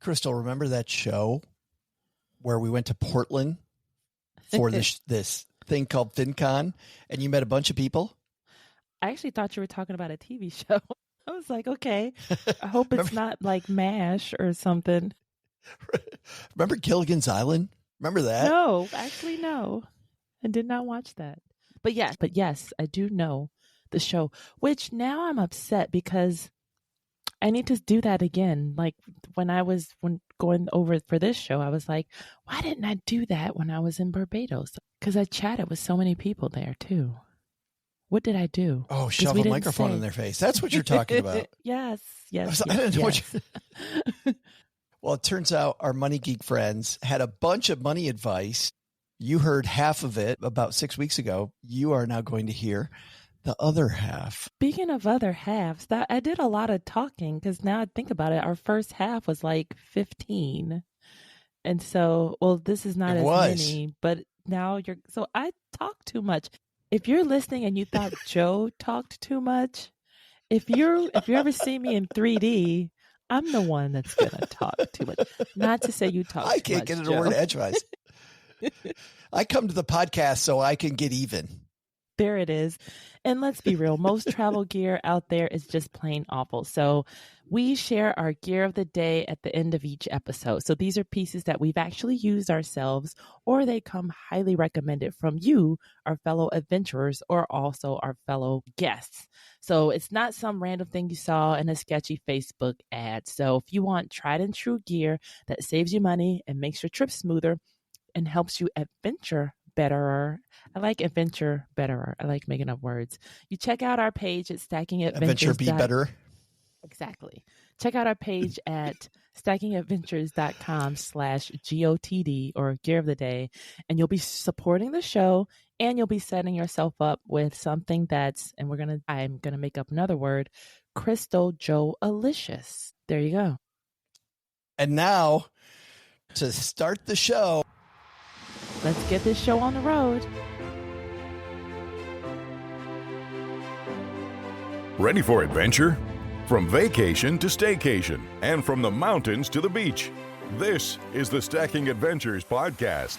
Crystal, remember that show where we went to Portland for this thing called FinCon and you met a bunch of people? I actually thought you were talking about a TV show. I was like, okay, I hope it's not like MASH or something. Remember Gilligan's Island? Remember that? No, actually, no. I did not watch that. But yes, I do know the show, which now I'm upset because I need to do that again. Like when going over for this show, I was like, why didn't I do that when I was in Barbados? Because I chatted with so many people there too. What did I do? Oh, shove a microphone in their face. That's what you're talking about. Yes. I didn't know what Well, it turns out our Money Geek friends had a bunch of money advice. You heard half of it about 6 weeks ago. You are now going to hear the other half. Speaking of other halves, I did a lot of talking because now I think about it, our first half was like 15. And so, this is not many, but now so I talk too much. If you're listening and you thought Joe talked too much, if you ever see me in 3D, I'm the one that's going to talk too much. Not to say you talk too much, I can't get a word edgewise. I come to the podcast so I can get even. There it is. And let's be real, most travel gear out there is just plain awful. So we share our gear of the day at the end of each episode. So these are pieces that we've actually used ourselves, or they come highly recommended from you, our fellow adventurers, or also our fellow guests. So it's not some random thing you saw in a sketchy Facebook ad. So if you want tried and true gear that saves you money and makes your trip smoother and helps you adventure betterer. I like adventure betterer. I like making up words. You check out our page at stackingadventures. Adventure be better. Exactly. Check out our page at stackingadventures.com/GOTD or gear of the day, and you'll be supporting the show and you'll be setting yourself up with something that's, and I'm going to make up another word, Crystal Joe-alicious. There you go. And now to start the show, let's get this show on the road. Ready for adventure? From vacation to staycation, and from the mountains to the beach. This is the Stacking Adventures podcast.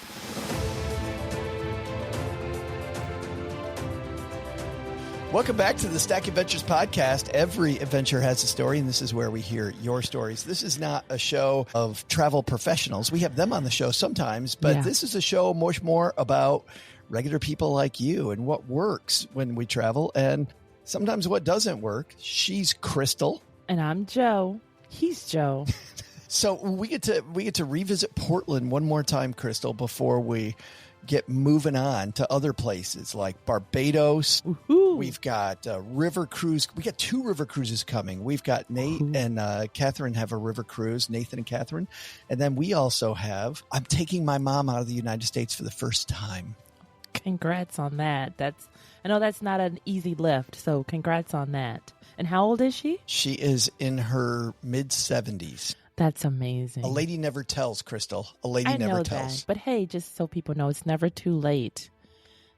Welcome back to the Stacking Adventures podcast. Every adventure has a story, and this is where we hear your stories. This is not a show of travel professionals. We have them on the show sometimes, but This is a show much more about regular people like you and what works when we travel and sometimes what doesn't work. She's Crystal. And I'm Joe. He's Joe. So we get to revisit Portland one more time, Crystal, before we get moving on to other places like Barbados. Woo-hoo. We've got a river cruise. We got 2 river cruises coming. We've got Nate and Catherine have a river cruise, Nathan and Catherine. And then we also have, I'm taking my mom out of the United States for the first time. Congrats on that. I know that's not an easy lift, so congrats on that. And how old is she? She is in her mid-70s. That's amazing. A lady never tells, Crystal. A lady never tells. That. But hey, just so people know, it's never too late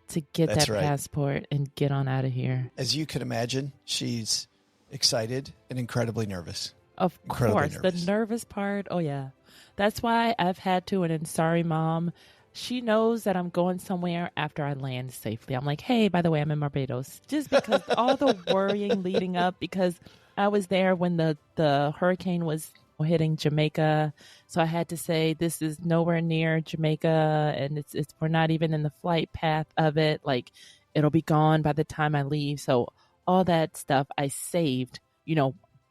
to get that passport and get on out of here. As you can imagine, she's excited and incredibly nervous. Of course. The nervous part. Oh, yeah. That's why I've had to, and then sorry, Mom. She knows that I'm going somewhere after I land safely. I'm like, hey, by the way, I'm in Barbados. Just because all the worrying leading up, because I was there when the hurricane was hitting Jamaica. So I had to say, this is nowhere near Jamaica, and we're not even in the flight path of it. Like, it'll be gone by the time I leave. So all that stuff I saved,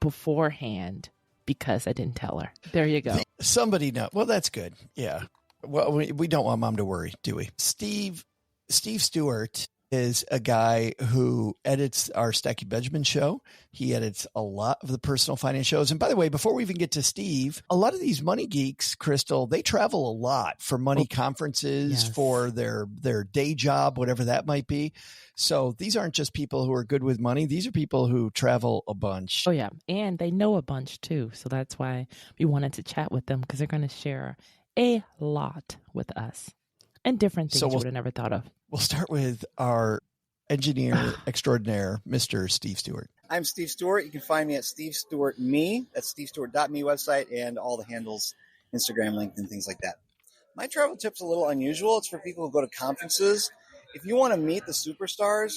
beforehand because I didn't tell her. There you go. Somebody know. Well, that's good. Yeah. Well, we don't want Mom to worry, do we? Steve Stewart is a guy who edits our Stacking Benjamin show. He edits a lot of the personal finance shows. And by the way, before we even get to Steve, a lot of these money geeks, Crystal, they travel a lot for money conferences, for their day job, whatever that might be. So these aren't just people who are good with money. These are people who travel a bunch. Oh, yeah. And they know a bunch, too. So that's why we wanted to chat with them, because they're going to share a lot with us and different things you would have never thought of. We'll start with our engineer extraordinaire, Mr. Steve Stewart. I'm Steve Stewart. You can find me at Steve Stewart Me. That's stevestewart.me website and all the handles, Instagram, LinkedIn, things like that. My travel tip's a little unusual. It's for people who go to conferences. If you want to meet the superstars,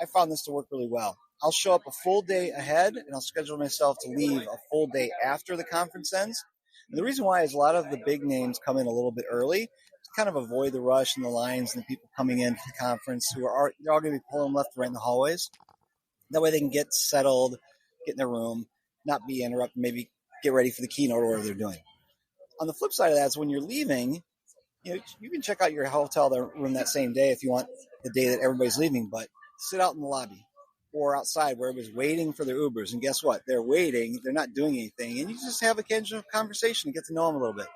I found this to work really well. I'll show up a full day ahead, and I'll schedule myself to leave a full day after the conference ends. And the reason why is a lot of the big names come in a little bit early to kind of avoid the rush and the lines and the people coming in for the conference who are they're all going to be pulling left and right in the hallways. That way they can get settled, get in their room, not be interrupted, maybe get ready for the keynote or whatever they're doing. On the flip side of that is when you're leaving, you can check out your hotel room that same day if you want the day that everybody's leaving, but sit out in the lobby or outside where everybody's waiting for their Ubers. And guess what? They're waiting. They're not doing anything. And you just have a casual conversation and get to know them a little bit.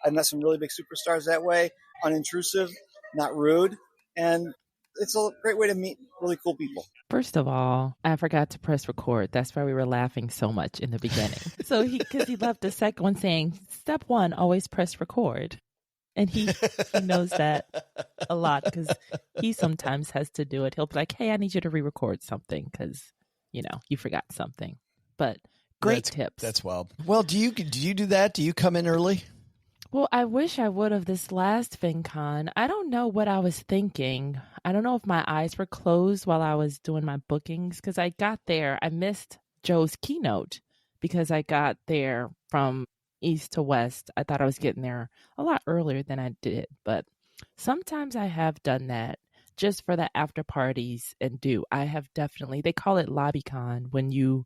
I've met some really big superstars that way, unintrusive, not rude. And it's a great way to meet really cool people. First of all, I forgot to press record. That's why we were laughing so much in the beginning. So because he left the second one saying, step one, always press record. And he knows that a lot because he sometimes has to do it. He'll be like, hey, I need you to re-record something because, you forgot something. But great tips. That's wild. Well, do you do that? Do you come in early? Well, I wish I would have this last FinCon. I don't know what I was thinking. I don't know if my eyes were closed while I was doing my bookings because I got there. I missed Joe's keynote because I got there from east to west. I thought I was getting there a lot earlier than I did, but sometimes I have done that just for the after parties I have definitely, they call it LobbyCon when you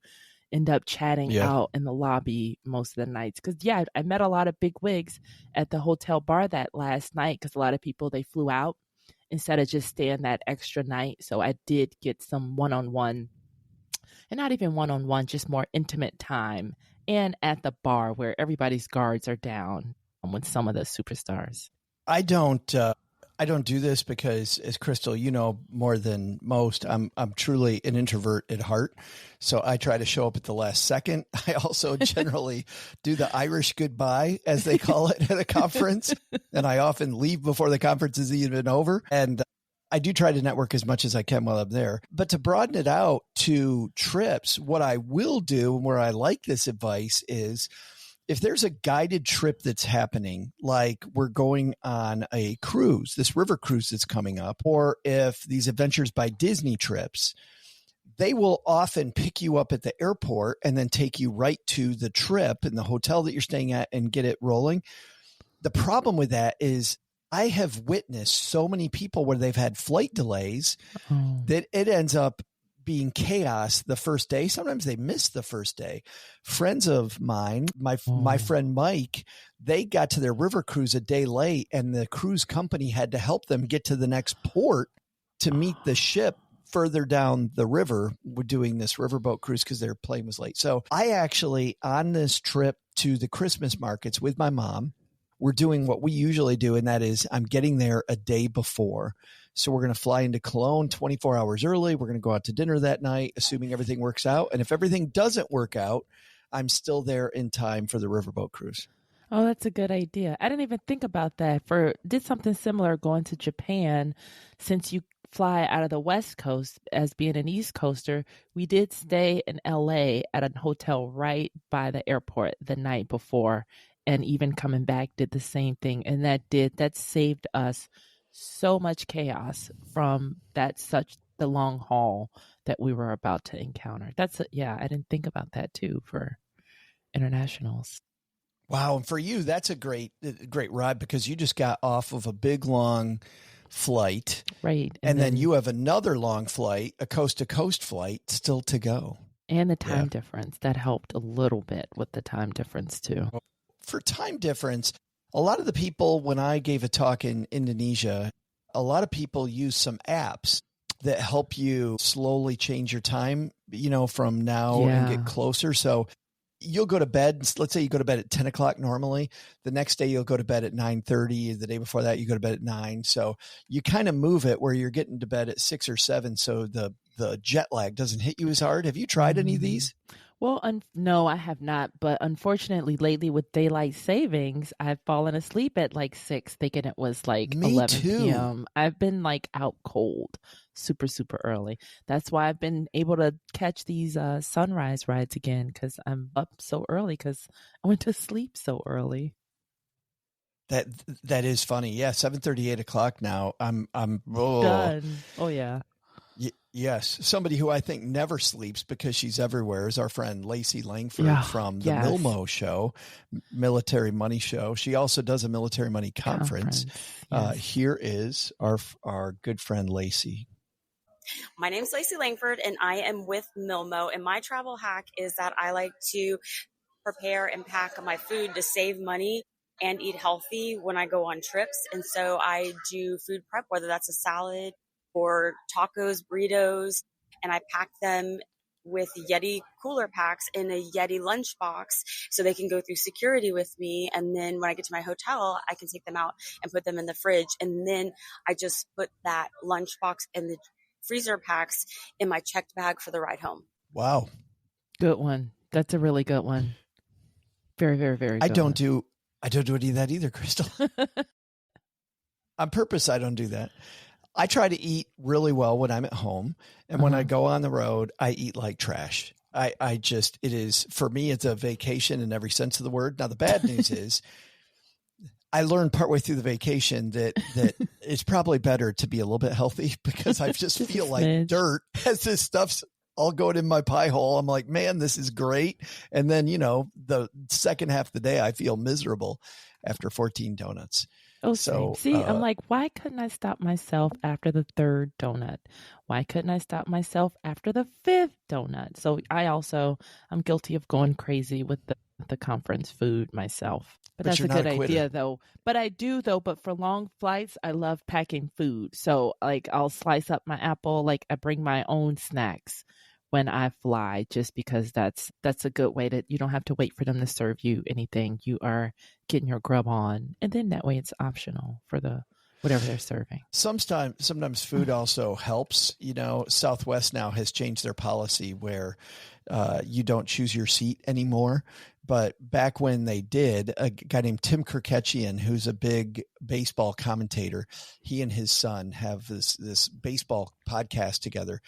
end up chatting out in the lobby most of the nights. Because I met a lot of big wigs at the hotel bar that last night because a lot of people, they flew out instead of just staying that extra night. So I did get some one-on-one, and not even one-on-one, just more intimate time, and at the bar where everybody's guards are down with some of the superstars. I don't do this because, as Crystal, more than most, I'm truly an introvert at heart. So I try to show up at the last second. I also generally do the Irish goodbye, as they call it, at a conference. And I often leave before the conference is even over. And I do try to network as much as I can while I'm there. But to broaden it out to trips, what I will do, and where I like this advice, is if there's a guided trip that's happening, like we're going on a cruise, this river cruise that's coming up, or if these Adventures by Disney trips, they will often pick you up at the airport and then take you right to the trip and the hotel that you're staying at and get it rolling. The problem with that is I have witnessed so many people where they've had flight delays that it ends up being chaos the first day. Sometimes they miss the first day. Friends of mine, my friend Mike, they got to their river cruise a day late, and the cruise company had to help them get to the next port to meet the ship further down the river. We're doing this riverboat cruise because their plane was late. So I actually, on this trip to the Christmas markets with my mom, we're doing what we usually do, and that is I'm getting there a day before. So we're going to fly into Cologne 24 hours early. We're going to go out to dinner that night, assuming everything works out. And if everything doesn't work out, I'm still there in time for the riverboat cruise. Oh, that's a good idea. I didn't even think about that. Did something similar going to Japan. Since you fly out of the West Coast as being an East Coaster, we did stay in LA at a hotel right by the airport the night before. And even coming back did the same thing. And that saved us so much chaos from the long haul that we were about to encounter. I didn't think about that too for internationals. Wow. And for you, that's a great ride because you just got off of a big, long flight. Right. And then you have another long flight, a coast to coast flight still to go. And the time difference, that helped a little bit with the time difference too. For time difference, a lot of the people, when I gave a talk in Indonesia, a lot of people use some apps that help you slowly change your time, from now and get closer. So you'll go to bed. Let's say you go to bed at 10 o'clock normally. The next day you'll go to bed at 9:30. The day before that, you go to bed at 9. So you kind of move it where you're getting to bed at 6 or 7. So the jet lag doesn't hit you as hard. Have you tried any of these? Well, no, I have not. But unfortunately, lately with daylight savings, I've fallen asleep at like 6, thinking it was like 11 p.m. I've been like out cold. super, super early. That's why I've been able to catch these sunrise rides again, because I'm up so early because I went to sleep so early. That is funny. Yeah, 7:30, 8 o'clock now. I'm Done. Oh yeah. Yes. Somebody who I think never sleeps because she's everywhere is our friend Lacey Langford Yeah, from the yes. Milmo Show, Military Money Show. She also does a military money conference. Yes. Here is our good friend Lacey. My name's Lacey Langford, and I am with Milmo. And my travel hack is that I like to prepare and pack my food to save money and eat healthy when I go on trips. And so I do food prep, whether that's a salad or tacos, burritos, and I pack them with Yeti cooler packs in a Yeti lunchbox so they can go through security with me. And then when I get to my hotel, I can take them out and put them in the fridge. And then I just put that lunchbox and the freezer packs in my checked bag for the ride home. Wow. Good one. That's a really good one. Very, very, very good. I don't do any of that either, Crystal. On purpose, I don't do that. I try to eat really well when I'm at home. And when I go on the road, I eat like trash. It is, for me, it's a vacation in every sense of the word. Now, the bad news is I learned partway through the vacation that it's probably better to be a little bit healthy because I just feel like dirt as this stuff's all going in my pie hole. I'm like, man, this is great. And then, the second half of the day, I feel miserable after 14 donuts. Oh, so see, I'm like, why couldn't I stop myself after the third donut? Why couldn't I stop myself after the fifth donut? So I'm guilty of going crazy with the conference food myself. But that's a good idea, though. But for long flights, I love packing food. So like I'll slice up my apple, like I bring my own snacks when I fly, just because that's a good way that you don't have to wait for them to serve you anything. You are getting your grub on, and then that way it's optional for the whatever they're serving. Sometimes food also helps. Southwest now has changed their policy where you don't choose your seat anymore. But back when they did, a guy named Tim Kirketchian, who's a big baseball commentator, he and his son have this baseball podcast together.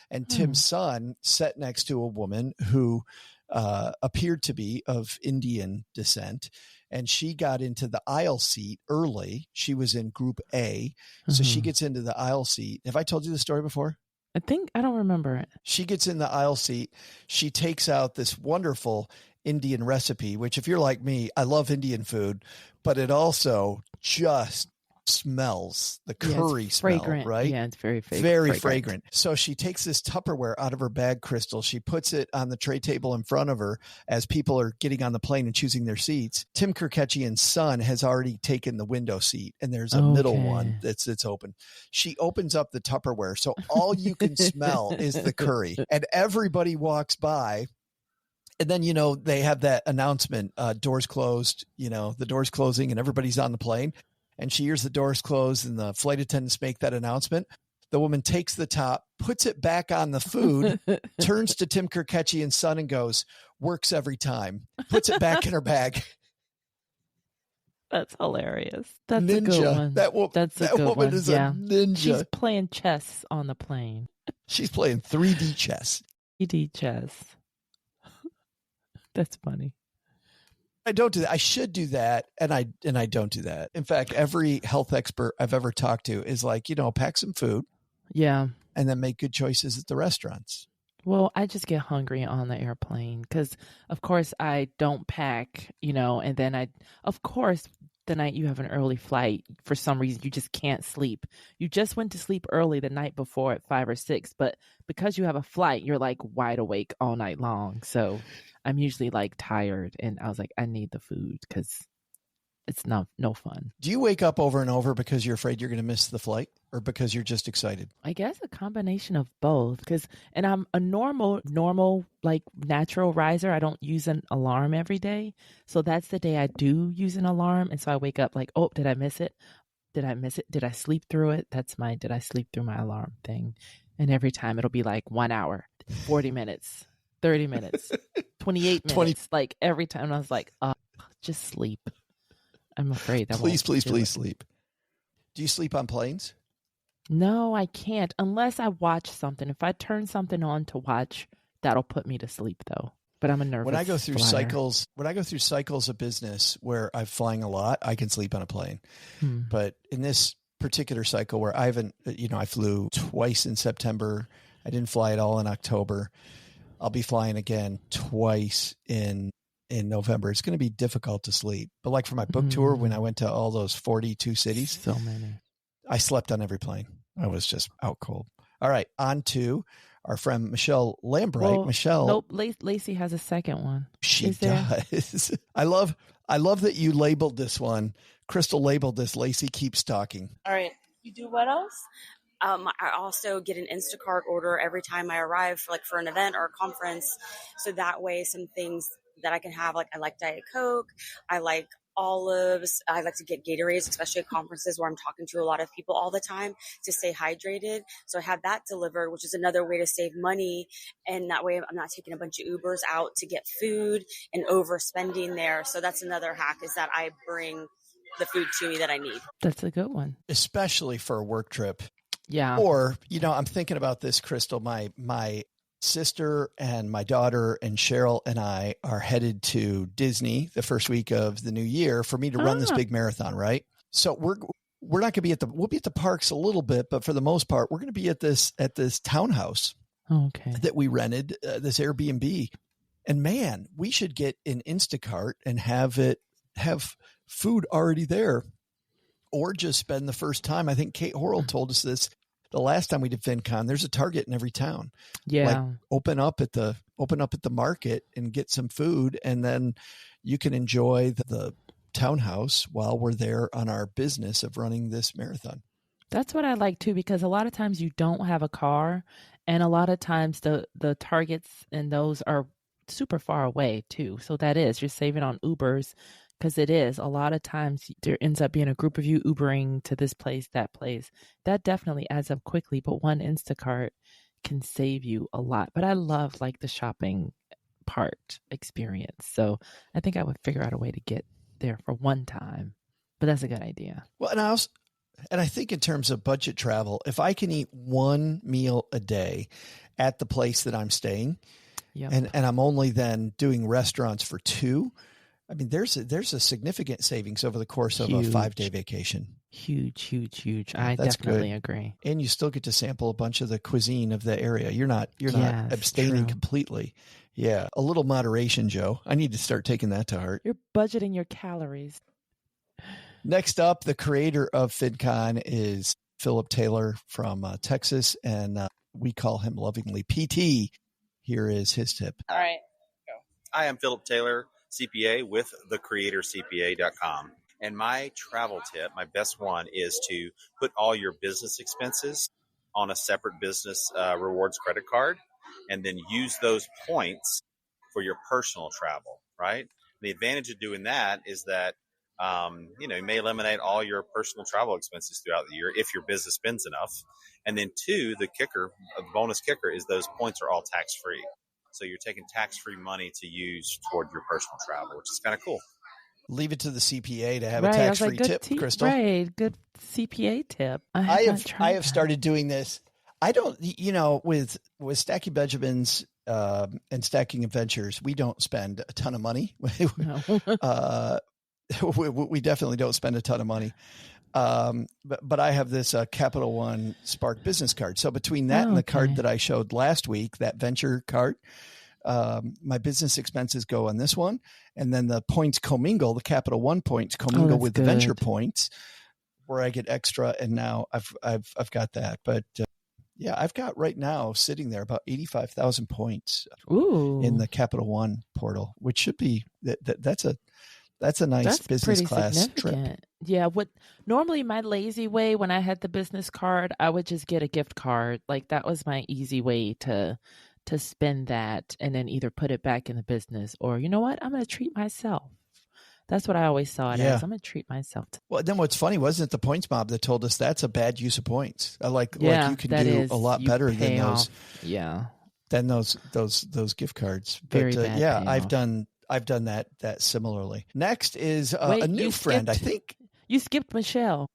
And Tim's son sat next to a woman who appeared to be of Indian descent. And she got into the aisle seat early. She was in Group A. So she gets into the aisle seat. Have I told you the story before? I don't remember it. She gets in the aisle seat. She takes out this wonderful Indian recipe, which if you're like me, I love Indian food, but it also just smells the curry smell, fragrant, right? Yeah, it's very fragrant. So she takes this Tupperware out of her bag, Crystal. She puts it on the tray table in front of her as people are getting on the plane and choosing their seats. Tim Kirketchian's son has already taken the window seat, and there's a middle one that's open. She opens up the Tupperware, so all you can smell is the curry, and everybody walks by. And then, they have that announcement, doors closed, the doors closing and everybody's on the plane. And she hears the doors close and the flight attendants make that announcement. The woman takes the top, puts it back on the food, turns to Tim Kirketchian's son and goes, works every time, puts it back in her bag. That's hilarious. That's ninja. A good one. That woman is a ninja. She's playing chess on the plane. She's playing 3D chess. 3D chess. That's funny. I don't do that. I should do that. And I don't do that. In fact, every health expert I've ever talked to is like, pack some food. Yeah. And then make good choices at the restaurants. Well, I just get hungry on the airplane because, of course, I don't pack, and then the night you have an early flight, for some reason, you just can't sleep. You just went to sleep early the night before at 5 or 6, but because you have a flight, you're like wide awake all night long. So I'm usually like tired, and I was like, I need the food because it's no fun. Do you wake up over and over because you're afraid you're going to miss the flight, or because you're just excited? I guess a combination of both. And I'm a normal, like natural riser. I don't use an alarm every day. So that's the day I do use an alarm. And so I wake up like, oh, did I miss it? Did I miss it? Did I sleep through it? That's my, did I sleep through my alarm thing? And every time it'll be like 1 hour, 40 minutes, 30 minutes, 28 minutes. Like every time I was like, just sleep. I'm afraid that please sleep. Do you sleep on planes? No, I can't unless I watch something. If I turn something on to watch, that'll put me to sleep though. But I'm a nervous When I go through flyer. cycles of business where I'm flying a lot, I can sleep on a plane. Hmm. But in this particular cycle where I haven't, I flew twice in September. I didn't fly at all in October. I'll be flying again twice in November. It's going to be difficult to sleep. But like for my book tour, when I went to all those 42 cities, So many. I slept on every plane. I was just out cold. All right, on to our friend Michelle Lambright. Well, Michelle, nope. Lacey has a second one. she Is there? does. I love that you labeled this one. Crystal labeled this. Lacey keeps talking. All right. You do what else? I also get an Instacart order every time I arrive for an event or a conference. So that way, some things that I can have, like I like Diet Coke, I like olives, I like to get Gatorades, especially at conferences where I'm talking to a lot of people all the time to stay hydrated. So I have that delivered, which is another way to save money. And that way I'm not taking a bunch of Ubers out to get food and overspending there. So that's another hack, is that I bring the food to me that I need. That's a good one. Especially for a work trip. Yeah. Or, I'm thinking about this, Crystal. My sister and my daughter and Cheryl and I are headed to Disney the first week of the new year for me to run this big marathon, right? So we're not going to be we'll be at the parks a little bit, but for the most part, we're going to be at this townhouse that we rented, this Airbnb. And man, we should get an Instacart and have food already there, or just spend the first time. I think Kate Horrell told us this the last time we did FinCon. There's a Target in every town. Yeah. Like open up at the market and get some food, and then you can enjoy the townhouse while we're there on our business of running this marathon. That's what I like too, because a lot of times you don't have a car, and a lot of times the Targets and those are super far away too. So you're saving on Ubers, because it is a lot of times there ends up being a group of you Ubering to this place, that place. That definitely adds up quickly, but one Instacart can save you a lot. But I love the shopping part experience. So I think I would figure out a way to get there for one time, but that's a good idea. Well, and I think in terms of budget travel, if I can eat one meal a day at the place that I'm staying, and I'm only then doing restaurants for two, I mean, there's a significant savings over the course of a 5-day vacation. Huge. Yeah, I that's definitely good. agree. And you still get to sample a bunch of the cuisine of the area. You're not abstaining completely. Yeah. A little moderation, Joe. I need to start taking that to heart. You're budgeting your calories. Next up, the creator of FinCon is Philip Taylor from Texas, and we call him lovingly PT. Here is his tip. All right. Go. Hi, I'm Philip Taylor, CPA with thecreatorcpa.com. And my travel tip, my best one, is to put all your business expenses on a separate business rewards credit card, and then use those points for your personal travel, right? The advantage of doing that is that, you may eliminate all your personal travel expenses throughout the year if your business spends enough. And then two, the bonus kicker is those points are all tax-free. So you're taking tax-free money to use toward your personal travel, which is kind of cool. Leave it to the CPA to have a tax-free tip, Crystal. Right, good CPA tip. I have started doing this. I don't, with Stacking Benjamins and Stacking Adventures, we don't spend a ton of money. No. We definitely don't spend a ton of money. But I have this Capital One Spark business card. So between that and the card that I showed last week, that venture card, my business expenses go on this one. And then the points commingle, the Capital One points commingle with the venture points, where I get extra. And now I've got that. But I've got right now sitting there about 85,000 points in the Capital One portal, which should be that's a nice business class trip. Yeah. Normally my lazy way, when I had the business card, I would just get a gift card. Like that was my easy way to spend that, and then either put it back in the business, or you know what, I'm going to treat myself. That's what I always saw it as. I'm going to treat myself. Well, then what's funny, wasn't it the points mob that told us that's a bad use of points? Like you can do a lot better than those. Yeah. Than those gift cards. Very but bad I've done that similarly. Next is a new friend, I think. You skipped Michelle.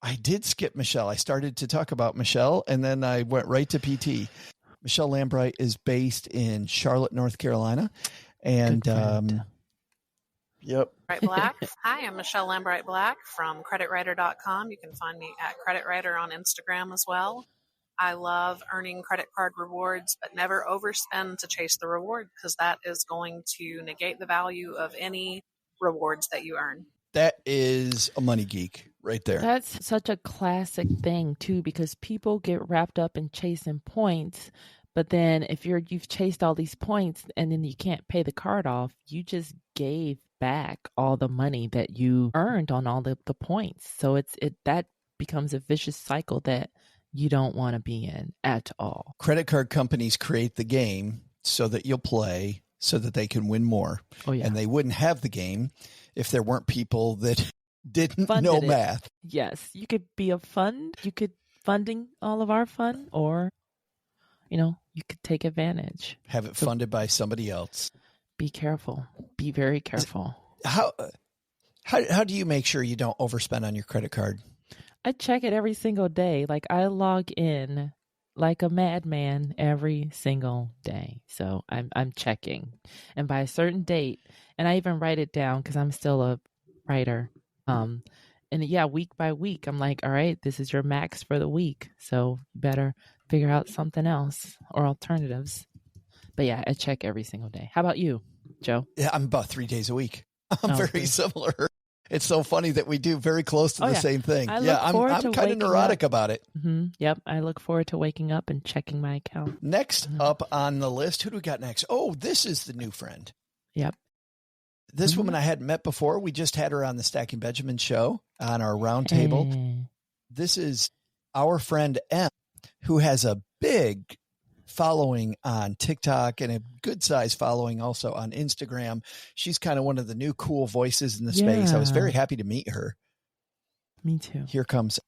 I did skip Michelle. I started to talk about Michelle, and then I went right to PT. Michelle Lambright is based in Charlotte, North Carolina. And yep. Lambright Black. Hi, I'm Michelle Lambright Black from creditwriter.com. You can find me at creditwriter on Instagram as well. I love earning credit card rewards, but never overspend to chase the reward, because that is going to negate the value of any rewards that you earn. That is a money geek right there. That's such a classic thing too, because people get wrapped up in chasing points. But then if you've chased all these points and then you can't pay the card off, you just gave back all the money that you earned on all the points. So that becomes a vicious cycle that you don't want to be in at all. Credit card companies create the game so that you'll play so that they can win more. Oh, yeah. And they wouldn't have the game if there weren't people that didn't know math. Yes. You could be a fund. You could funding all of our fun, or, you could take advantage. Have it funded by somebody else. Be careful. Be very careful. How do you make sure you don't overspend on your credit card? I check it every single day. Like, I log in like a madman every single day. So I'm checking. And by a certain date, and I even write it down because I'm still a writer. And yeah, week by week, I'm like, all right, this is your max for the week. So you better figure out something else or alternatives. But yeah, I check every single day. How about you, Joe? Yeah, I'm about 3 days a week. I'm very similar. It's so funny that we do very close to the same thing. I'm kind of neurotic about it. Mm-hmm. Yep. I look forward to waking up and checking my account. Next up on the list, who do we got next? Oh, this is the new friend. Yep. This woman I hadn't met before. We just had her on the Stacking Benjamin show on our round table. This is our friend M, who has a big following on TikTok and a good size following also on Instagram. She's kind of one of the new cool voices in the space. I was very happy to meet her. Me too. Here comes.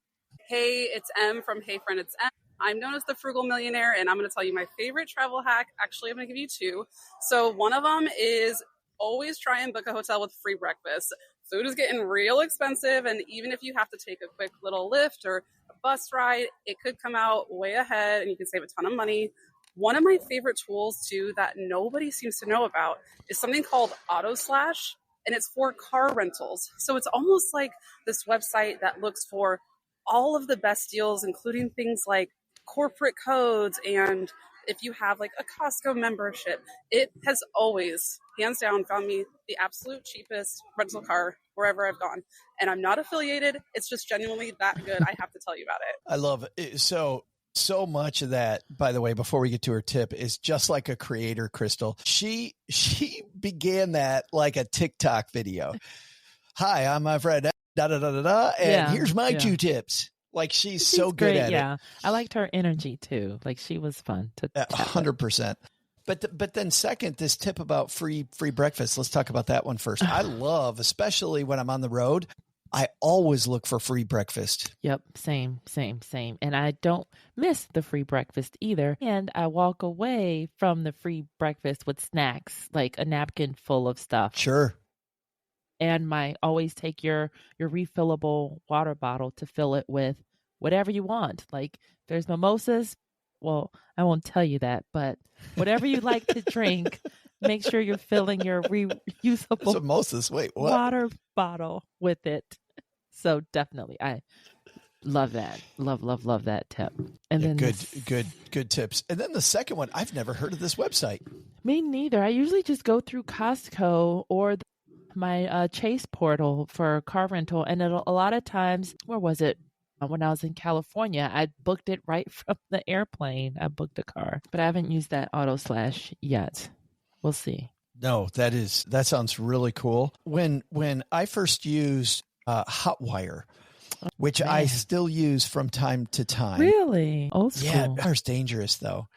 Hey, it's M from Hey Friend, It's M. I'm known as the Frugal Millionaire, and I'm going to tell you my favorite travel hack. Actually, I'm going to give you two. So one of them is always try and book a hotel with free breakfast. Food is getting real expensive, and even if you have to take a quick little Lyft or a bus ride, it could come out way ahead and you can save a ton of money. One of my favorite tools, too, that nobody seems to know about is something called AutoSlash, and it's for car rentals. So it's almost like this website that looks for all of the best deals, including things like corporate codes, and if you have like a Costco membership. It has always, hands down, found me the absolute cheapest rental car wherever I've gone. And I'm not affiliated. It's just genuinely that good. I have to tell you about it. I love it. So much of that, by the way, before we get to her tip, is just like a creator, Crystal. She began that like a TikTok video. Hi, I'm my friend, and here's my 2 tips. Like she's so good great, at it. I liked her energy too. Like she was fun to 100%. But then second, this tip about free breakfast. Let's talk about that one first. I love, especially when I'm on the road, I always look for free breakfast. Yep. Same. And I don't miss the free breakfast either. And I walk away from the free breakfast with snacks, like a napkin full of stuff. Sure. And always take your refillable water bottle to fill it with whatever you want. Like there's mimosas. Well, I won't tell you that, but whatever you like to drink, make sure you're filling your reusable mimosas. Wait, what? Water bottle with it. So definitely, I love that. Love that tip. And then good tips. And then the second one, I've never heard of this website. Me neither. I usually just go through Costco or my Chase portal for car rental. And a lot of times, where was it? When I was in California, I booked it right from the airplane. I booked a car, but I haven't used that AutoSlash yet. We'll see. No, that sounds really cool. When I first used Hotwire, which I still use from time to time. Really? Old school. Yeah, it's dangerous though.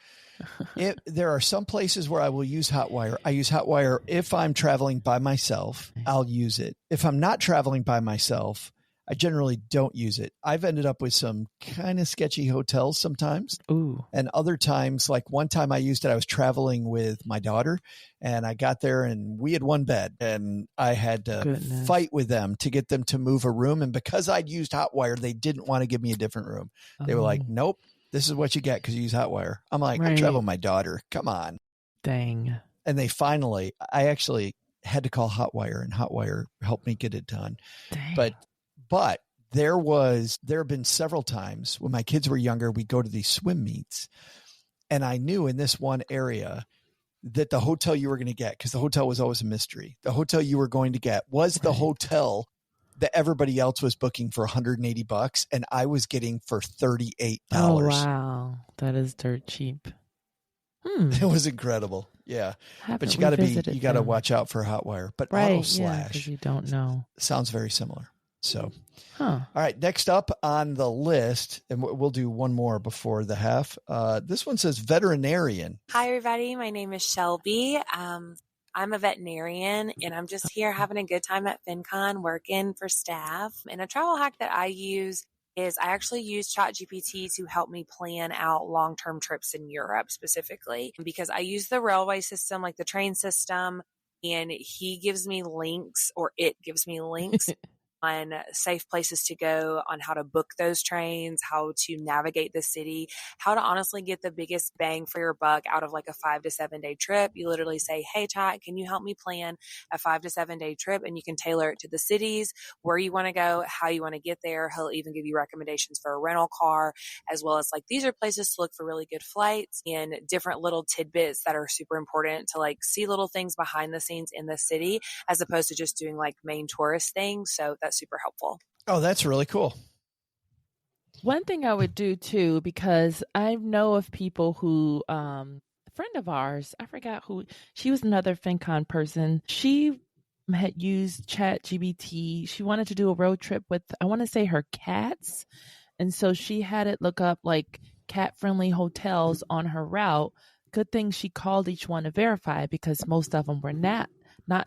There are some places where I will use Hotwire. I use Hotwire if I'm traveling by myself. I'll use it. If I'm not traveling by myself, I generally don't use it. I've ended up with some kind of sketchy hotels sometimes. Ooh. And other times, like one time I used it, I was traveling with my daughter and I got there and we had one bed and I had to fight with them to get them to move a room. And because I'd used Hotwire, they didn't want to give me a different room. They were like, nope, this is what you get because you use Hotwire. I'm like, I'm traveling with my daughter. Come on. Dang. And they finally, I actually had to call Hotwire and Hotwire helped me get it done. Dang. But there have been several times when my kids were younger, we'd go to these swim meets and I knew in this one area that the hotel you were going to get, because the hotel was always a mystery. The hotel you were going to get was the hotel that everybody else was booking for $180 and I was getting for $38. Oh, wow. That is dirt cheap. It was incredible. Yeah. But you got to watch out for Hotwire, but Auto Slash, because you don't know. Sounds very similar. So, all right, next up on the list, and we'll do one more before the half. This one says veterinarian. Hi, everybody. My name is Shelby. I'm a veterinarian, and I'm just here having a good time at FinCon working for staff. And a travel hack that I use is I actually use ChatGPT to help me plan out long-term trips in Europe specifically, because I use the railway system, like the train system, and he gives me links, or it gives me links on safe places to go, on how to book those trains, how to navigate the city, how to honestly get the biggest bang for your buck out of like a 5 to 7 day trip. You literally say, hey, Chat, can you help me plan a 5 to 7 day trip? And you can tailor it to the cities, where you want to go, how you want to get there. He'll even give you recommendations for a rental car, as well as like, these are places to look for really good flights and different little tidbits that are super important to like see little things behind the scenes in the city, as opposed to just doing like main tourist things. So that's super helpful. Oh, that's really cool. One thing I would do too, because I know of people who, a friend of ours, I forgot who, she was another FinCon person. She had used ChatGPT. She wanted to do a road trip with, I want to say, her cats. And so she had it look up like cat-friendly hotels on her route. Good thing she called each one to verify, because most of them were not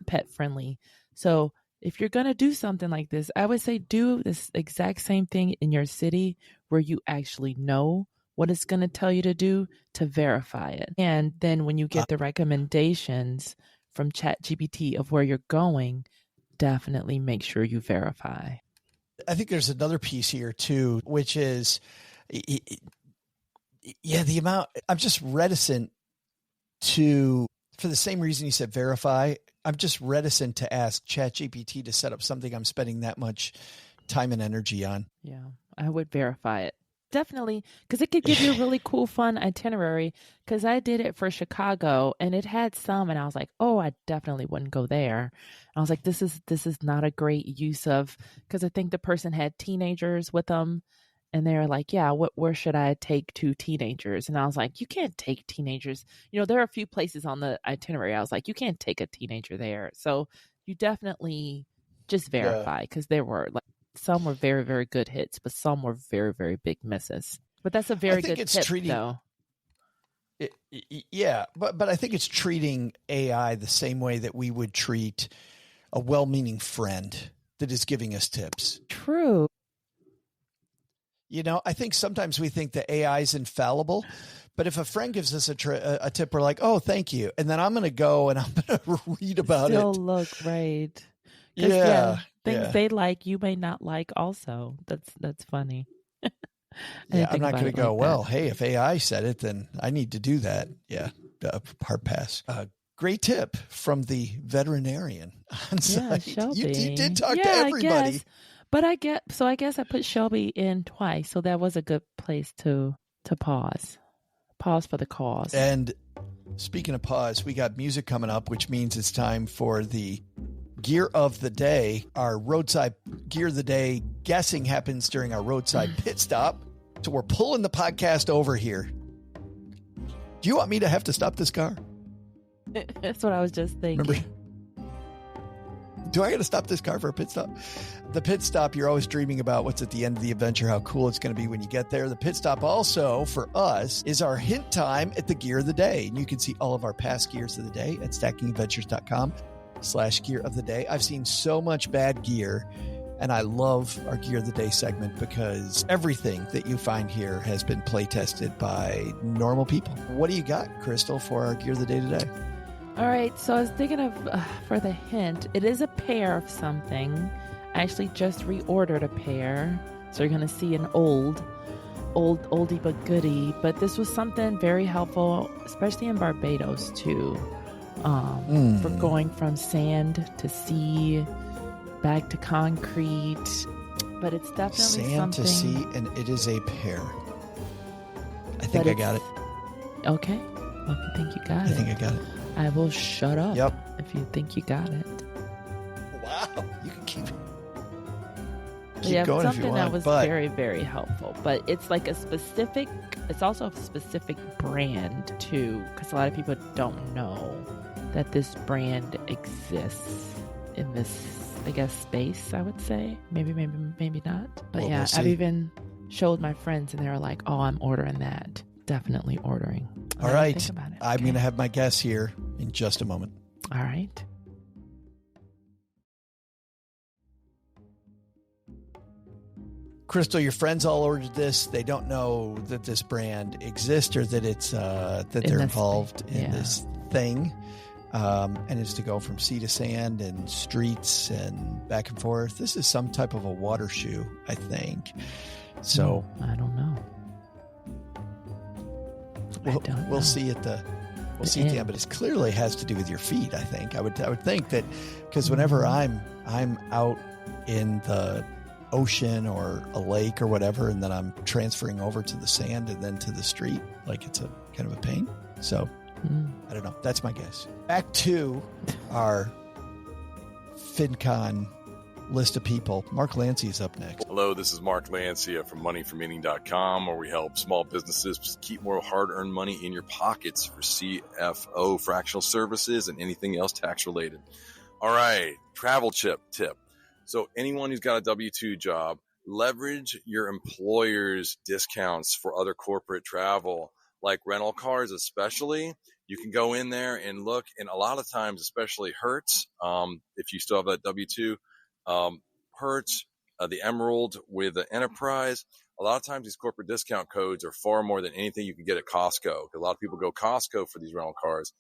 pet-friendly. So if you're going to do something like this, I would say do this exact same thing in your city where you actually know what it's going to tell you to do, to verify it. And then when you get the recommendations from ChatGPT of where you're going, definitely make sure you verify. I think there's another piece here too, which is, the amount, I'm just reticent to, for the same reason you said verify, I'm just reticent to ask ChatGPT to set up something I'm spending that much time and energy on. Yeah, I would verify it. Definitely, because it could give you a really cool, fun itinerary, because I did it for Chicago and it had some, and I was like, oh, I definitely wouldn't go there. And I was like, this is not a great use of, because I think the person had teenagers with them. And they were like, yeah, where should I take 2 teenagers? And I was like, you can't take teenagers. You know, there are a few places on the itinerary. I was like, you can't take a teenager there. So you definitely just verify, because there were like, some were very, very good hits, but some were very, very big misses. But that's a very good tip, though. But I think it's treating AI the same way that we would treat a well-meaning friend that is giving us tips. True. You know, I think sometimes we think that AI is infallible, but if a friend gives us a tip, we're like, oh, thank you. And then I'm going to go and I'm going to read about Still it. Look, right. Things they like, you may not like also. That's funny. I'm not going to go, well, hey, if AI said it, then I need to do that. Yeah, hard pass. Great tip from the veterinarian on site. Shelby. You did talk to everybody. But I guess I put Shelby in twice, so that was a good place to pause. Pause for the cause. And speaking of pause, we got music coming up, which means it's time for the gear of the day. Our roadside gear of the day guessing happens during our roadside pit stop. So we're pulling the podcast over here. Do you want me to have to stop this car? That's what I was just thinking. Remember? Do I got to stop this car for a pit stop? The pit stop, you're always dreaming about what's at the end of the adventure, how cool it's going to be when you get there. The pit stop also, for us, is our hint time at the gear of the day. And you can see all of our past gears of the day at stackingadventures.com/gear of the day. I've seen so much bad gear And I love our Gear of the Day segment because everything that you find here has been play tested by normal people. What do you got, Crystal, for our Gear of the Day today? All right, so I was thinking of, for the hint, it is a pair of something. I actually just reordered a pair, so you're going to see an oldie but goodie. But this was something very helpful, especially in Barbados, too, for going from sand to sea, back to concrete. But it's definitely sand something. To sea, and it is a pair. I think I got it. Okay. Well, if you think you got it. I think I got it. I will shut up. Yep. If you think you got it. Wow. You can keep going if you something want. That was very, very helpful. But it's like it's also a specific brand too, because a lot of people don't know that this brand exists in this, I guess, space, I would say. Maybe not. But well, yeah, we'll I've even showed my friends and they were like, oh, I'm ordering that. Definitely ordering. All right. Think about it. I'm going to have my guess here in just a moment. All right. Crystal, your friends all ordered this. They don't know that this brand exists or that it's that they're involved in this thing. And it's to go from sea to sand and streets and back and forth. This is some type of a water shoe, I think. So I don't know. We'll see at the end, but it clearly has to do with your feet. I think I would think that because whenever I'm out in the ocean or a lake or whatever, and then I'm transferring over to the sand and then to the street, like it's a kind of a pain. So I don't know. That's my guess. Back to our FinCon list of people. Mark Lancey is up next. Hello, this is Mark Lancey from moneyformeaning.com, where we help small businesses keep more hard-earned money in your pockets for CFO fractional services and anything else tax-related. All right, travel tip. So anyone who's got a W-2 job, leverage your employer's discounts for other corporate travel, like rental cars especially. You can go in there and look, and a lot of times, especially Hertz, if you still have that W-2, Hertz, the Emerald with the Enterprise. A lot of times these corporate discount codes are far more than anything you can get at Costco. A lot of people go Costco for these rental cars.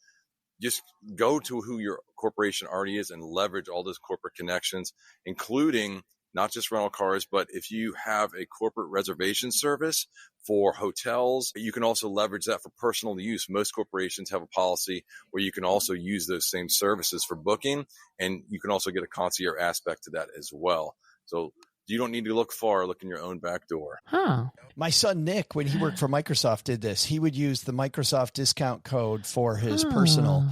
Just go to who your corporation already is and leverage all those corporate connections, including not just rental cars, but if you have a corporate reservation service for hotels, you can also leverage that for personal use. Most corporations have a policy where you can also use those same services for booking, and you can also get a concierge aspect to that as well. So you don't need to look far, look in your own back door. My son Nick, when he worked for Microsoft, did this. He would use the Microsoft discount code for his personal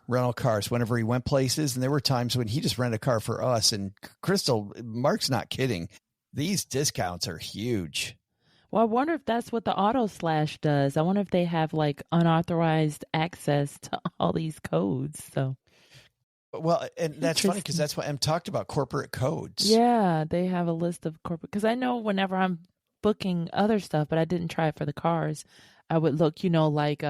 rental cars whenever he went places. And there were times when he just rented a car for us. And Crystal, Mark's not kidding. These discounts are huge. Well, I wonder if that's what the Auto Slash does. I wonder if they have like unauthorized access to all these codes. So, well, and that's funny because that's what Em talked about, corporate codes. Yeah, they have a list of corporate. Because I know whenever I'm booking other stuff, but I didn't try it for the cars, I would look, like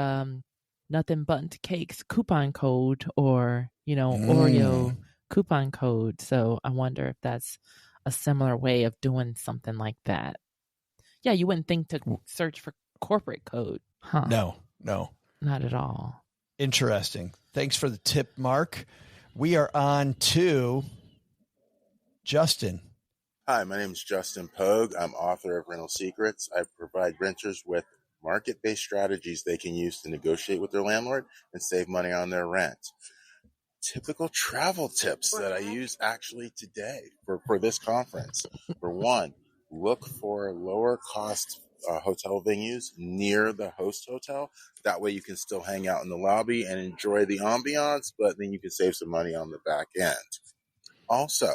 Nothing But Cakes coupon code or, Oreo coupon code. So I wonder if that's a similar way of doing something like that. Yeah, you wouldn't think to search for corporate code. Huh? No. Not at all. Interesting. Thanks for the tip, Mark. We are on to Justin. Hi, my name is Justin Pogue. I'm author of Rental Secrets. I provide renters with market-based strategies they can use to negotiate with their landlord and save money on their rent. Typical travel tips that I use actually today for this conference. For one, look for lower cost hotel venues near the host hotel. That way you can still hang out in the lobby and enjoy the ambiance, but then you can save some money on the back end. Also,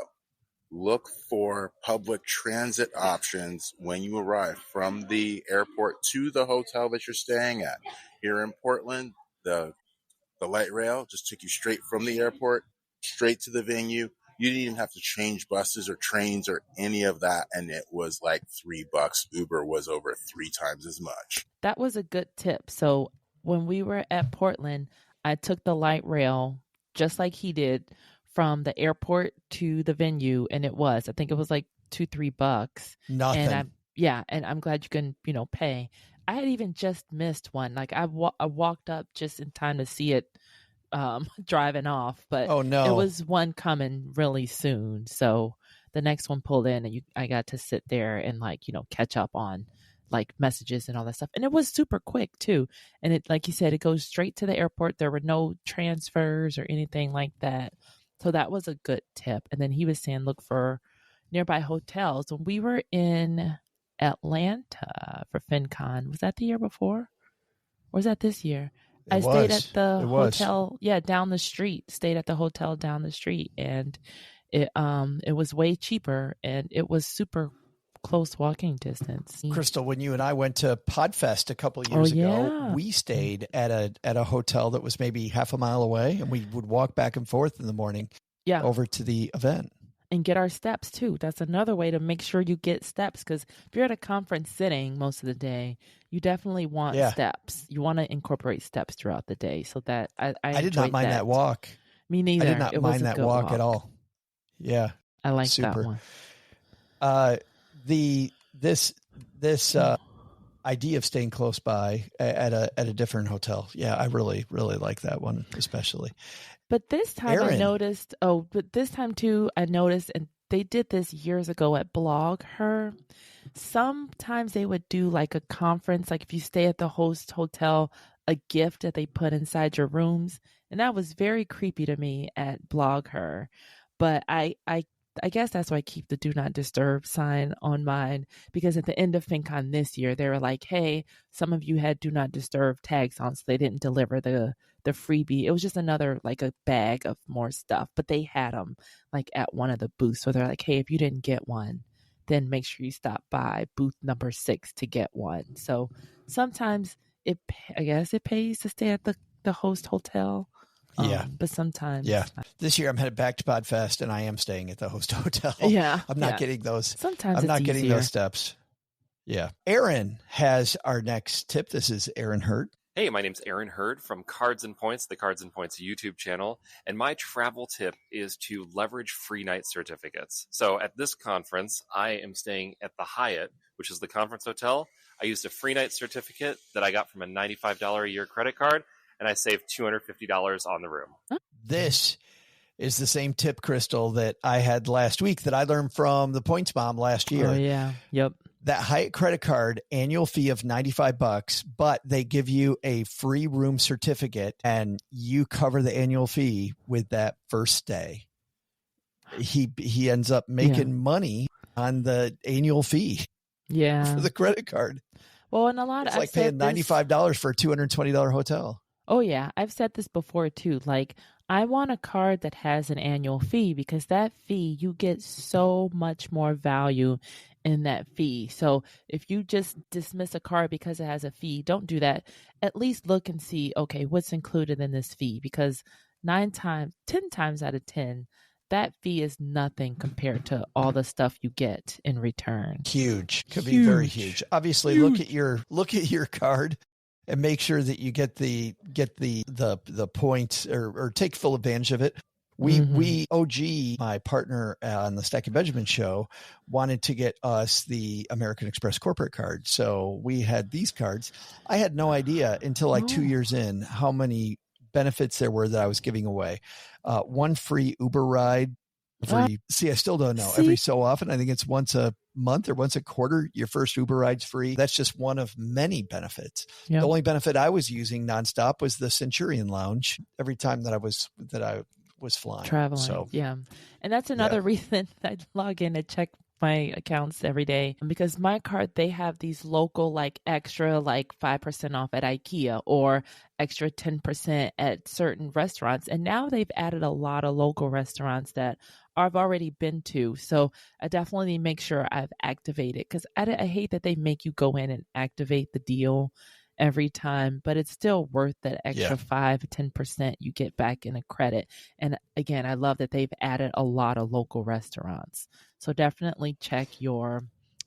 look for public transit options when you arrive from the airport to the hotel that you're staying at. Here in Portland, the light rail just took you straight from the airport, straight to the venue. You didn't even have to change buses or trains or any of that, and it was like $3. Uber was over 3 times as much. That was a good tip. So when we were at Portland, I took the light rail, just like he did, from the airport to the venue, and I think it was like $2-3. Nothing. And I'm glad you can, pay. I had even just missed one. Like I walked up just in time to see it driving off, but Oh no, it was one coming really soon. So the next one pulled in, and I got to sit there and catch up on like messages and all that stuff. And it was super quick too. And it, like you said, it goes straight to the airport. There were no transfers or anything like that. So that was a good tip. And then he was saying, look for nearby hotels. When we were in Atlanta for FinCon, was that the year before? Or was that this year? I stayed at the hotel, down the street. Stayed at the hotel down the street, and it was way cheaper, and it was super close walking distance. Crystal, when you and I went to Podfest a couple of years ago, we stayed at a hotel that was maybe half a mile away, and we would walk back and forth in the morning over to the event. And get our steps too. That's another way to make sure you get steps, because if you're at a conference sitting most of the day, you definitely want steps. You want to incorporate steps throughout the day. So that I did not mind that walk. Me neither. I did not mind that walk at all. Yeah, I like that one. This idea of staying close by at a different hotel. Yeah, I really like that one especially. But this time I noticed, and they did this years ago at Blog Her. Sometimes they would do like a conference, like if you stay at the host hotel, a gift that they put inside your rooms. And that was very creepy to me at Blog Her. But I guess that's why I keep the do not disturb sign on mine, because at the end of FinCon this year, they were like, hey, some of you had do not disturb tags on, so they didn't deliver the freebie. It was just another, like a bag of more stuff, but they had them like at one of the booths. So they're like, hey, if you didn't get one, then make sure you stop by booth number 6 to get one. So sometimes I guess it pays to stay at the host hotel. But sometimes. Yeah. This year I'm headed back to Podfest, and I am staying at the host hotel. Yeah. I'm not getting those. Sometimes I'm not getting those steps. Yeah. Aaron has our next tip. This is Aaron Hurd. Hey, my name's Aaron Hurd from Cards and Points, the Cards and Points YouTube channel. And my travel tip is to leverage free night certificates. So at this conference, I am staying at the Hyatt, which is the conference hotel. I used a free night certificate that I got from a $95 a year credit card, and I saved $250 on the room. This is the same tip, Crystal, that I had last week that I learned from the Points Mom last year. Oh, yeah. Yep. That Hyatt credit card annual fee of $95, but they give you a free room certificate, and you cover the annual fee with that first stay. He ends up making money on the annual fee. Yeah. For the credit card. Well, and it's like paying $95 for a $220 hotel. Oh, yeah. I've said this before, too. Like, I want a card that has an annual fee, because that fee, you get so much more value in that fee. So if you just dismiss a card because it has a fee, don't do that. At least look and see, okay, what's included in this fee? Because 10 times out of 10, that fee is nothing compared to all the stuff you get in return. Huge. Could be very huge. Obviously, look at your card and make sure that you get the points or take full advantage of it. We OG, my partner on the Stacking Benjamin show, wanted to get us the American Express corporate card. So we had these cards. I had no idea until like 2 years in how many benefits there were that I was giving away. One free Uber ride. I still don't know. Every so often, I think it's once a month or once a quarter, your first Uber ride's free. That's just one of many benefits. Yep. The only benefit I was using nonstop was the Centurion Lounge every time that I was flying. Traveling. So, yeah. And that's another reason I log in to check my accounts every day, because my card, they have these local, like extra, like 5% off at IKEA or extra 10% at certain restaurants. And now they've added a lot of local restaurants that I've already been to. So I definitely make sure I've activated, because I hate that they make you go in and activate the deal every time, but it's still worth that extra 5-10% you get back in a credit. And again, I love that they've added a lot of local restaurants. So definitely check your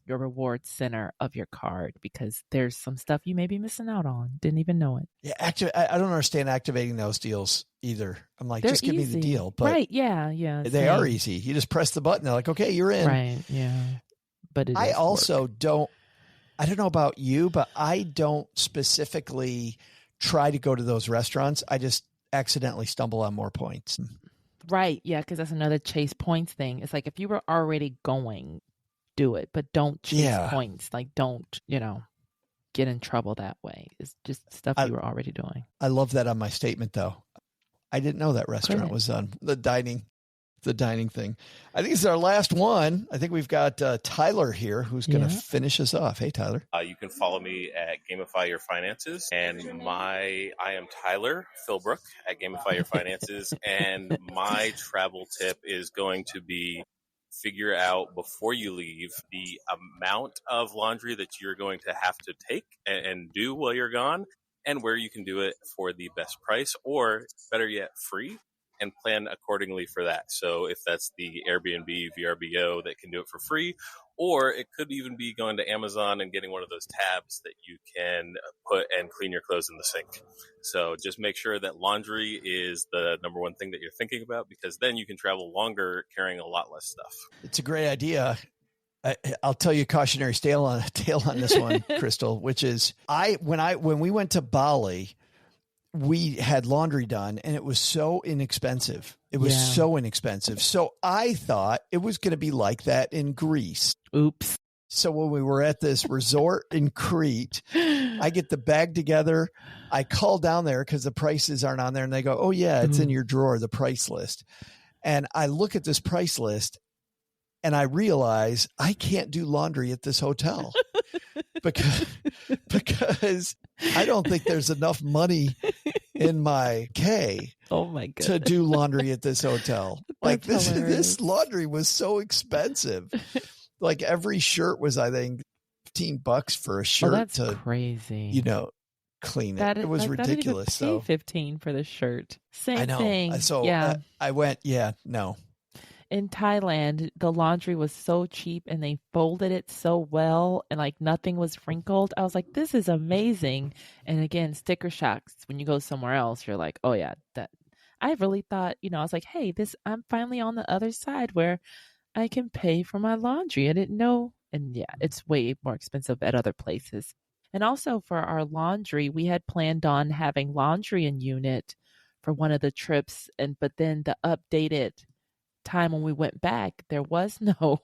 your reward center of your card, because there's some stuff you may be missing out on. Didn't even know it. Yeah, I don't understand activating those deals either. I'm like, They're just give me the easy. deal. But right? Yeah. they are easy. You just press the button. They're like, okay, you're in. Right? Yeah. But I also don't. I don't know about you, but I don't specifically try to go to those restaurants. I just accidentally stumble on more points. Right. Yeah, because that's another chase points thing. It's like if you were already going, do it, but don't chase points. Like don't, get in trouble that way. It's just stuff you were already doing. I love that on my statement, though. I didn't know that restaurant was on the dining thing. I think this is our last one. I think we've got Tyler here who's going to finish us off. Hey, Tyler. You can follow me at Gamify Your Finances, and I am Tyler Philbrook at Gamify Your Finances, and my travel tip is going to be figure out before you leave the amount of laundry that you're going to have to take and do while you're gone, and where you can do it for the best price, or better yet, free, and plan accordingly for that. So if that's the Airbnb, VRBO that can do it for free, or it could even be going to Amazon and getting one of those tabs that you can put and clean your clothes in the sink. So just make sure that laundry is the number one thing that you're thinking about, because then you can travel longer carrying a lot less stuff. It's a great idea. I'll tell you a cautionary tale on this one, Crystal, which is when we went to Bali, we had laundry done and it was so inexpensive. It was so inexpensive. So I thought it was going to be like that in Greece. Oops. So when we were at this resort in Crete, I get the bag together. I call down there because the prices aren't on there. And they go, oh, yeah, it's in your drawer, the price list. And I look at this price list and I realize I can't do laundry at this hotel because I don't think there's enough money in my K to do laundry at this hotel. Like this laundry was so expensive. Like every shirt was, I think, $15 for a shirt. That's crazy. Clean it. It was ridiculous. So 15 for the shirt. Same I know. thing. So I went, no. In Thailand, the laundry was so cheap and they folded it so well and like nothing was wrinkled. I was like, this is amazing. And again, sticker shocks. When you go somewhere else, you're like, oh yeah, that. I really thought, I was like, hey, I'm finally on the other side where I can pay for my laundry. I didn't know. And yeah, it's way more expensive at other places. And also for our laundry, we had planned on having laundry in unit for one of the trips. But then the updated time when we went back, there was no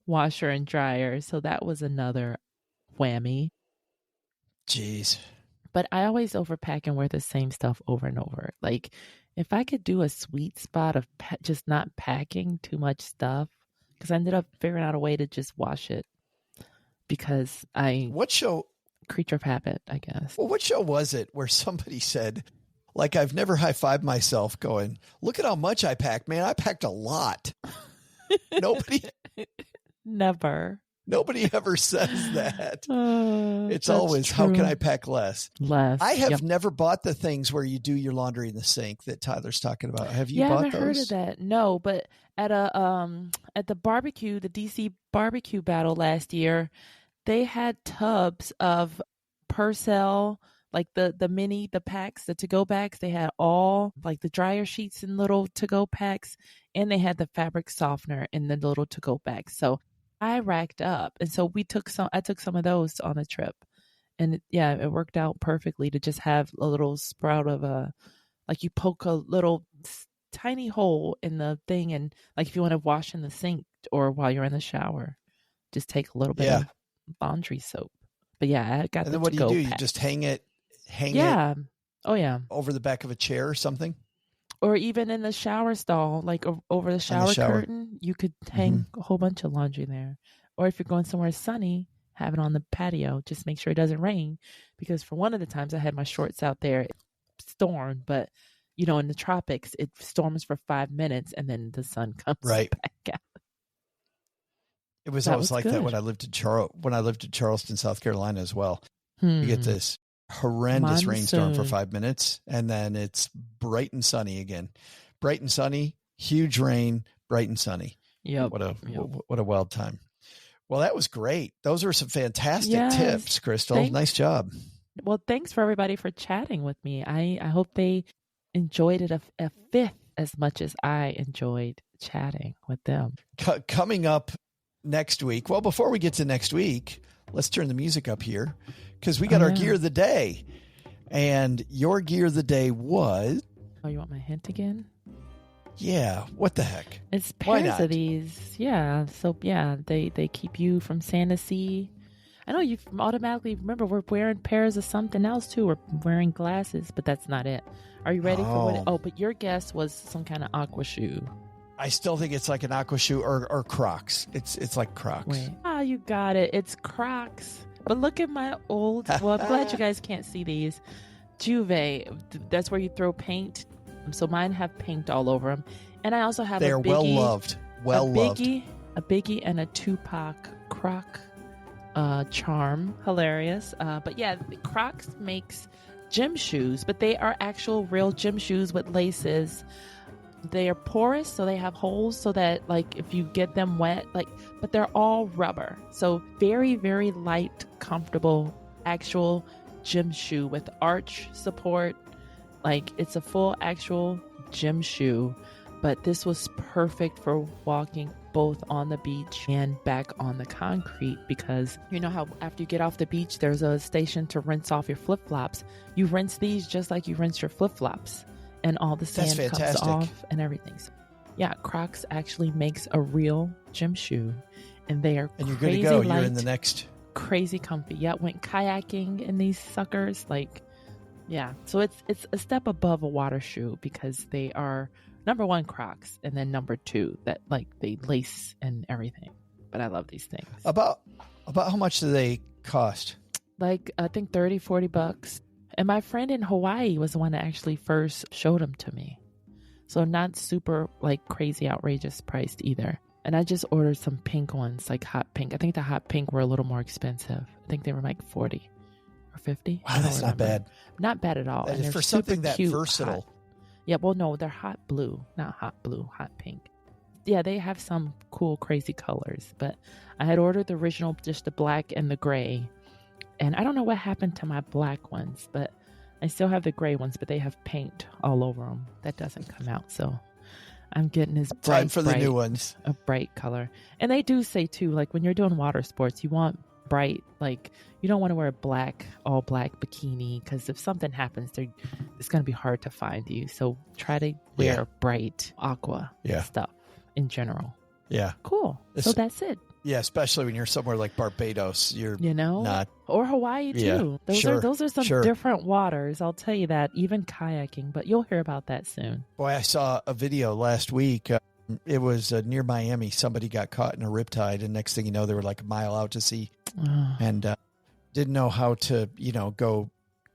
washer and dryer. So that was another whammy. Jeez. But I always overpack and wear the same stuff over and over. Like if I could do a sweet spot of just not packing too much stuff, because I ended up figuring out a way to just wash it because what show? Creature of habit, I guess. Well, what show was it where somebody said, like, I've never high-fived myself going, look at how much I packed. Man, I packed a lot. Never. Nobody ever says that. It's always, true. how can I pack less? I have Yep. never bought the things where you do your laundry in the sink that Tyler's talking about. Have you bought I haven't those? heard of that. No, but at the barbecue, the DC barbecue battle last year, they had tubs of Purcell, like the packs, the to-go bags. They had all like the dryer sheets in little to-go packs, and they had the fabric softener in the little to-go bags. So I racked up, and so I took some of those on the trip, and it worked out perfectly to just have a little sprout of like you poke a little tiny hole in the thing, and like if you want to wash in the sink or while you're in the shower, just take a little bit of laundry soap. But I got. And then what do you do? You just hang it. Oh yeah. Over the back of a chair or something. Or even in the shower stall, like over the shower curtain, you could hang a whole bunch of laundry there. Or if you're going somewhere sunny, have it on the patio. Just make sure it doesn't rain. Because for one of the times I had my shorts out there, it stormed. But, in the tropics, it storms for 5 minutes and then the sun comes back out. It was always like that when I lived in Charleston, South Carolina as well. You get this horrendous rainstorm for 5 minutes, and then it's bright and sunny again. Bright and sunny, huge rain, bright and sunny. Yep. What a wild time. Well, that was great. Those were some fantastic Yes. tips, Crystal. Thanks. Nice job. Well, thanks for everybody for chatting with me. I hope they enjoyed it a fifth as much as I enjoyed chatting with them. Coming up next week. Well, before we get to next week, let's turn the music up here because we got our gear of the day. And your gear of the day was... Oh, you want my hint again? Yeah. What the heck? It's pairs of these. Yeah. So, yeah, they keep you from fantasy. I know you automatically remember we're wearing pairs of something else, too. We're wearing glasses, but that's not it. Are you ready for what? Oh, but your guess was some kind of aqua shoe. I still think it's like an aqua shoe or Crocs. It's like Crocs. Wait. Ah, you got it. It's Crocs. But look at my old... Well, I'm glad you guys can't see these. Juve. That's where you throw paint. So mine have paint all over them. And I also have They're well-loved. Well-loved. A Biggie and a Tupac Croc charm. Hilarious. But yeah, Crocs makes gym shoes, but they are actual real gym shoes with laces. They are porous, so they have holes so that like if you get them wet, but they're all rubber. So very, very light, comfortable, actual gym shoe with arch support. Like it's a full actual gym shoe, but this was perfect for walking both on the beach and back on the concrete because you know how after you get off the beach, there's a station to rinse off your flip-flops. You rinse these just like you rinse your flip-flops and all the sand comes off and everything. So, yeah, Crocs actually makes a real gym shoe and they are and you're crazy good to go. light, You're in the next. Crazy comfy. Yeah, went kayaking in these suckers. Like, yeah. So it's a step above a water shoe because they are number one Crocs and then number two that like they lace and everything. But I love these things. About how much do they cost? Like I think $30-$40. And my friend in Hawaii was the one that actually first showed them to me. So not super like crazy outrageous priced either. And I just ordered some pink ones, like hot pink. I think the hot pink were a little more expensive. I think they were like $40 or $50. Wow, that's not bad. Not bad at all. That and is for something that versatile. Hot. Yeah, well, no, they're hot blue, not hot blue, hot pink. Yeah, they have some cool, crazy colors. But I had ordered the original, just the black and the gray. And I don't know what happened to my black ones, but I still have the gray ones, but they have paint all over them. That doesn't come out, so I'm getting this bright, time for the new ones. A bright color. And they do say, too, like when you're doing water sports, you want bright, like you don't want to wear a all black bikini because if something happens, it's going to be hard to find you. So try to wear bright aqua stuff in general. Yeah. Cool. So that's it. Yeah, especially when you're somewhere like Barbados, not or Hawaii too. Yeah, those are some different waters. I'll tell you that. Even kayaking, but you'll hear about that soon. Boy, I saw a video last week. It was near Miami. Somebody got caught in a riptide, and next thing you know, they were like a mile out to sea, and didn't know how to,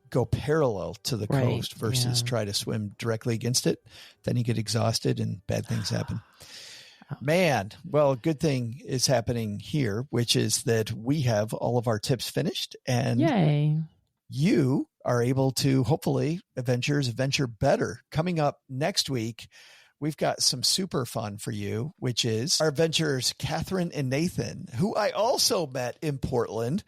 go parallel to the coast versus try to swim directly against it. Then you get exhausted, and bad things happen. Man, well, good thing is happening here, which is that we have all of our tips finished, and yay, you are able to hopefully adventure better. Coming up next week, we've got some super fun for you, which is our adventurers, Catherine and Nathan, who I also met in Portland.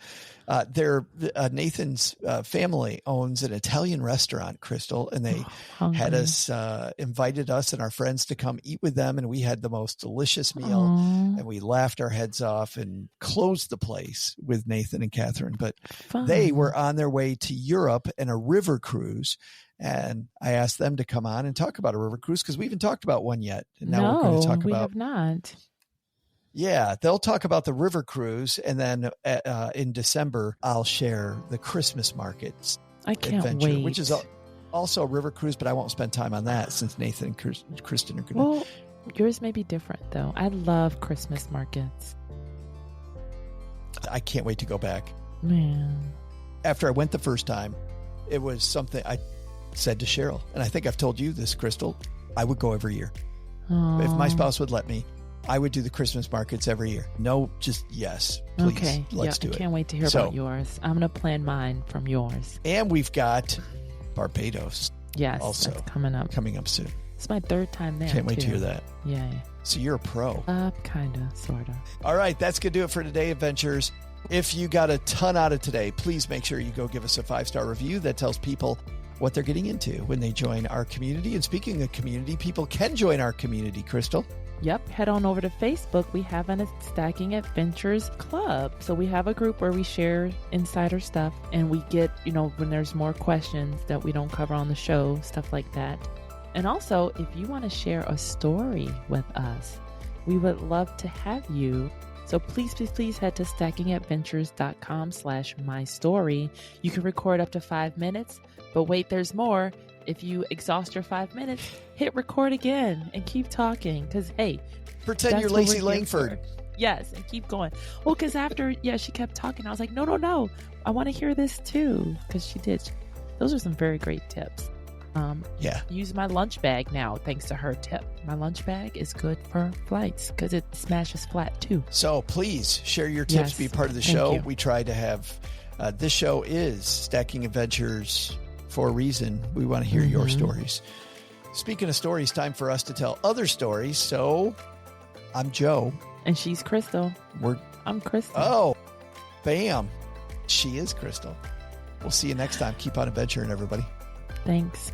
Nathan's family owns an Italian restaurant, Crystal, and they had us, invited us and our friends to come eat with them. And we had the most delicious meal and we laughed our heads off and closed the place with Nathan and Catherine. But they were on their way to Europe in a river cruise. And I asked them to come on and talk about a river cruise because we haven't talked about one yet. And now we're going to talk about. We have not. Yeah, they'll talk about the river cruise, and then in December I'll share the Christmas markets. I can't adventure, wait. Which is also a river cruise, but I won't spend time on that since Nathan and Kristen are going to. Well, yours may be different though. I love Christmas markets. I can't wait to go back. Man, after I went the first time, it was something I said to Cheryl, and I think I've told you this, Crystal. I would go every year if my spouse would let me. I would do the Christmas markets every year. No, just yes, please. Okay, let's do it. I can't wait to hear about yours. I'm going to plan mine from yours. And we've got Barbados. Yes, also that's coming up. Coming up soon. It's my third time there. Can't wait too. to hear that. Yeah. So you're a pro. Kinda, sorta. All right, that's going to do it for today, adventurers. If you got a ton out of today, please make sure you go give us a 5-star review that tells people what they're getting into when they join our community. And speaking of community, people can join our community, Crystal. Yep, head on over to Facebook. We have a Stacking Adventures Club. So we have a group where we share insider stuff and we get, when there's more questions that we don't cover on the show, stuff like that. And also, if you want to share a story with us, we would love to have you. So please head to stackingadventures.com/mystory. You can record up to 5 minutes, but wait, there's more. If you exhaust your 5 minutes, hit record again and keep talking. Because, hey, pretend you're Lacey Langford. Yes, and keep going. Well, because after, she kept talking. I was like, no. I want to hear this too. Because she did. Those are some very great tips. Use my lunch bag now, thanks to her tip. My lunch bag is good for flights because it smashes flat too. So please share your tips, be part of the show. You. We try to have, this show is Stacking Adventures for a reason. We want to hear your stories. Speaking of stories, time for us to tell other stories. So I'm Joe. And she's Crystal. I'm Crystal. Oh, bam. She is Crystal. We'll see you next time. Keep on adventuring, everybody. Thanks.